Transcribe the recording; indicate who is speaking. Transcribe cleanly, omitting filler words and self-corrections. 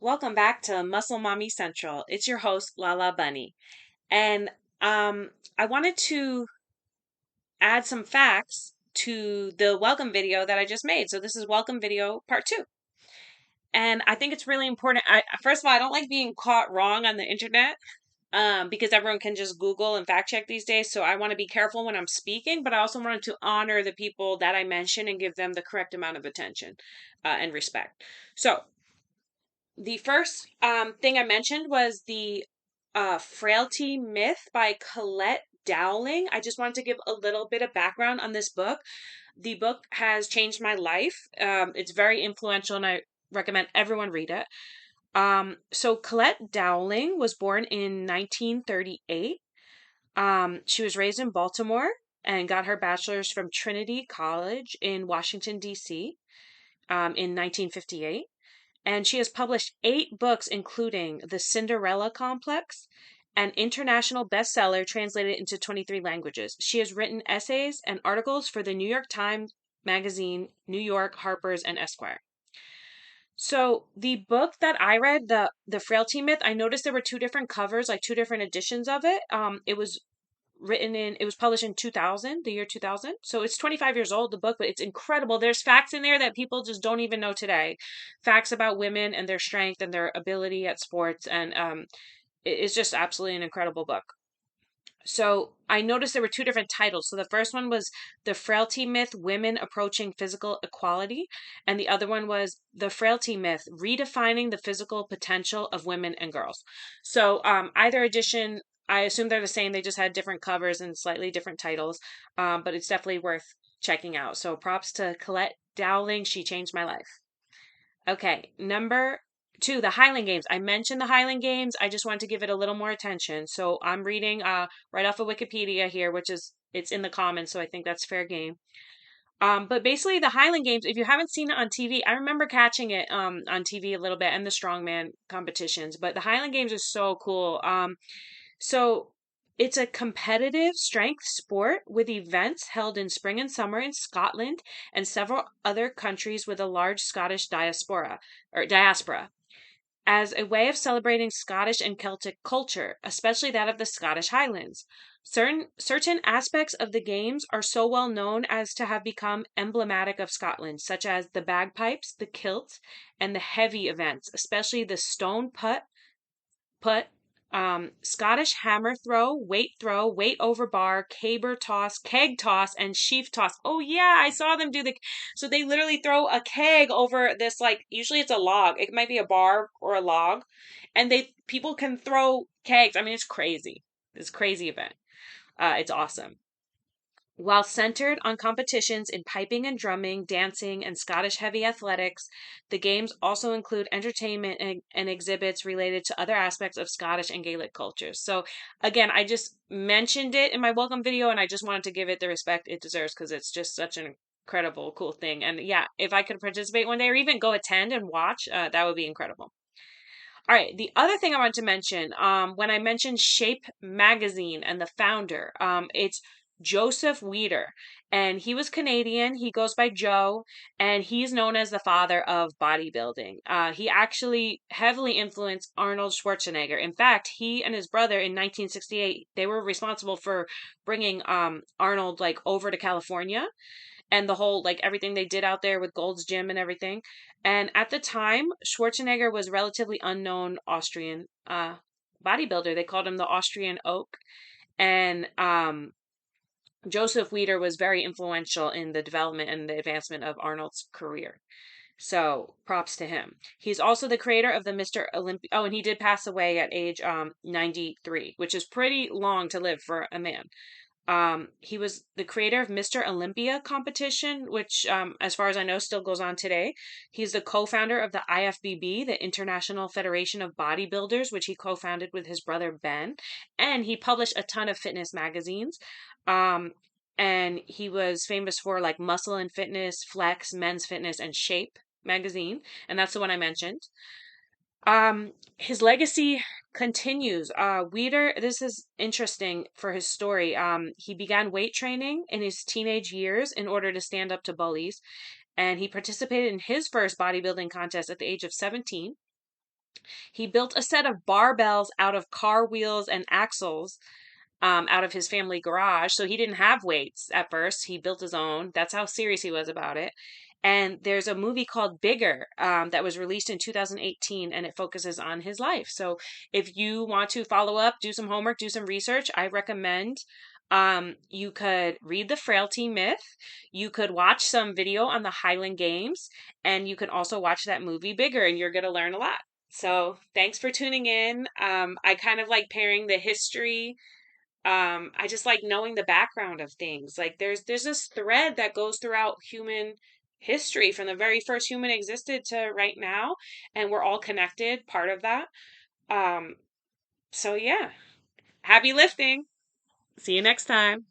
Speaker 1: Welcome back to Muscle Mommy Central. It's your host, Lala Bunny. And I wanted to add some facts to the welcome video that I just made. So this is welcome video part two. And I think it's really important. First of all, I don't like being caught wrong on the internet because everyone can just Google and fact check these days. So I want to be careful when I'm speaking, but I also wanted to honor the people that I mention and give them the correct amount of attention and respect. So the first thing I mentioned was the Frailty Myth by Collette Dowling. I just wanted to give a little bit of background on this book. The book has changed my life. It's very influential, and I recommend everyone read it. So Collette Dowling was born in 1938. She was raised in Baltimore and got her bachelor's from Trinity College in Washington, D.C. In 1958. And she has published 8 books, including The Cinderella Complex, an international bestseller translated into 23 languages. She has written essays and articles for the New York Times Magazine, New York, Harper's, and Esquire. So the book that I read, the Frailty Myth, I noticed there were 2 different covers, like 2 different editions of it. It was published in 2000, the year 2000. So it's 25 years old, the book, but it's incredible. There's facts in there that people just don't even know today. Facts about women and their strength and their ability at sports. And it's just absolutely an incredible book. So I noticed there were 2 different titles. So the first one was The Frailty Myth, Women Approaching Physical Equality. And the other one was The Frailty Myth, Redefining the Physical Potential of Women and Girls. So either edition, I assume they're the same. They just had different covers and slightly different titles. But it's definitely worth checking out. So props to Collette Dowling. She changed my life. Okay, number 2, the Highland Games. I mentioned the Highland Games. I just wanted to give it a little more attention. So I'm reading right off of Wikipedia here, which is it's in the comments, so I think that's fair game. But basically the Highland Games, if you haven't seen it on TV, I remember catching it on TV a little bit and the strongman competitions, but the Highland Games is so cool. So it's a competitive strength sport with events held in spring and summer in Scotland and several other countries with a large Scottish diaspora as a way of celebrating Scottish and Celtic culture, especially that of the Scottish Highlands. Certain aspects of the games are so well known as to have become emblematic of Scotland, such as the bagpipes, the kilt, and the heavy events, especially the stone put, Scottish hammer throw, weight over bar, caber toss, keg toss, and sheaf toss. Oh yeah, I saw them do so they literally throw a keg over this, like, usually it's a log. It might be a bar or a log. And people can throw kegs. I mean, it's crazy. This crazy event. It's awesome. While centered on competitions in piping and drumming, dancing, and Scottish heavy athletics, the games also include entertainment and exhibits related to other aspects of Scottish and Gaelic cultures. So, again, I just mentioned it in my welcome video, and I just wanted to give it the respect it deserves because it's just such an incredible, cool thing. And yeah, if I could participate one day or even go attend and watch, that would be incredible. All right, the other thing I wanted to mention, when I mentioned Shape Magazine and the founder, it's Joseph Weider, and he was Canadian. He goes by Joe, and he's known as the father of bodybuilding. He actually heavily influenced Arnold Schwarzenegger. In fact, he and his brother in 1968, they were responsible for bringing Arnold like over to California and the whole like everything they did out there with Gold's Gym and everything. And at the time, Schwarzenegger was relatively unknown Austrian bodybuilder. They called him the Austrian Oak. And Joseph Weider was very influential in the development and the advancement of Arnold's career. So props to him. He's also the creator of the Mr. Olympia. Oh, and he did pass away at age 93, which is pretty long to live for a man. He was the creator of Mr. Olympia competition, which, as far as I know, still goes on today. He's the co-founder of the IFBB, the International Federation of Bodybuilders, which he co-founded with his brother Ben. And he published a ton of fitness magazines. And he was famous for like Muscle and Fitness, Flex, Men's Fitness, and Shape magazine. And that's the one I mentioned. His legacy continues. Weider, this is interesting for his story. He began weight training in his teenage years in order to stand up to bullies, and he participated in his first bodybuilding contest at the age of 17. He built a set of barbells out of car wheels and axles, out of his family garage. So he didn't have weights at first. He built his own. That's how serious he was about it. And there's a movie called Bigger, that was released in 2018, and it focuses on his life. So if you want to follow up, do some homework, do some research, I recommend, you could read The Frailty Myth. You could watch some video on the Highland Games, and you can also watch that movie Bigger, and you're going to learn a lot. So thanks for tuning in. I kind of like pairing the history. I just like knowing the background of things. Like there's this thread that goes throughout human history from the very first human existed to right now, and we're all connected, part of that. Um, so yeah, happy lifting. See you next time.